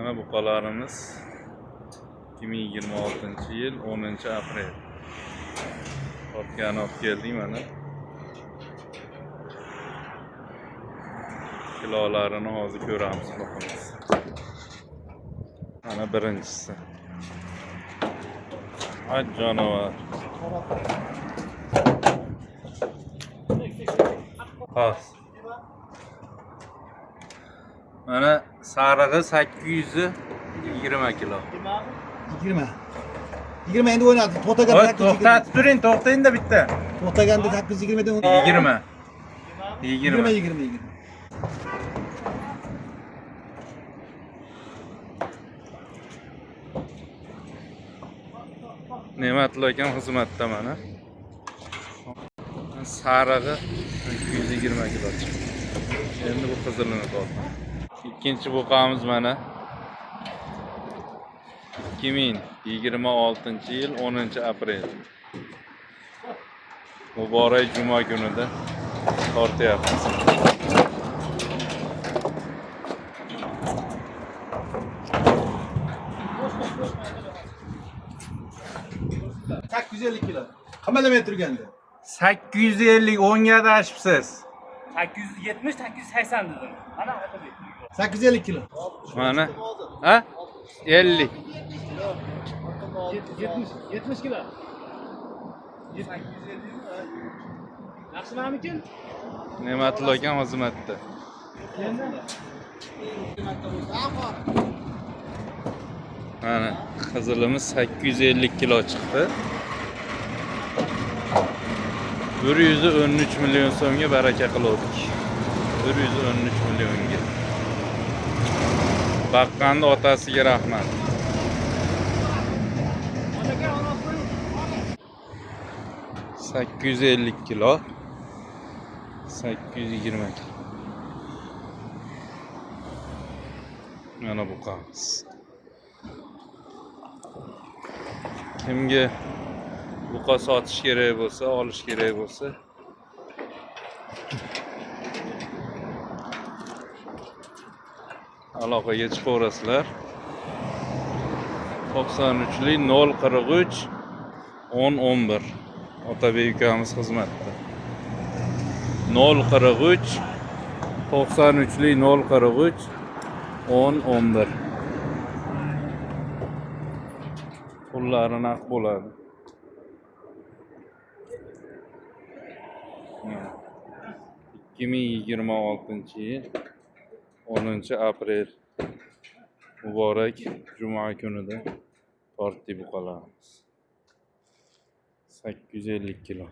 Mana buqalarimiz 2026-yil 10-aprel. Topgani olib keldik mana. Kilolarini hozir ko'ramiz, boqamiz. Mana birinchisi. Aj canavar. Xos. Mana sarig'i 820 kilo. 20 endi o'ynadi. To'xtatib turing, to'xtayinda bitta. To'xtaganda 820 dan 20. Ne'matli akam xizmatda mana. Sarig'i 220 kilo chiqdi. Endi bu qizilini tortdim. Ikkinchi buqamiz mana 2026-yil 10-aprel. Muborak juma kunida tortyapmiz. kilo. Qamalamay turganda. 850 10ga adashibsiz. 870 880 dedim. Ana Otabek. 850 kilo. Mana. Ha? 50. 70 kilo. 850 mi? Yaxshimamikin? Ne'matli akam xizmatda. Mana qizilimiz 850 kilo chiqdi. 113 million so'mga baraka qildik. 113 millionga. Baqqanning otasiga rahmat. Sakkiz 850 kilo. 820 kilo. Mana bu qamiz. Kimga buqa sotish kerak bo'lsa, olish kerak bo'lsa, aloqaga chiqaverasizlar. 93lik 043 1011. Otabek ukamiz xizmatda. 043 93lik 043 1011. Pullari naq bo'ladi. 2026-yil 10-aprel muborak juma kunida tortdik buqalarimiz. 850 kilo.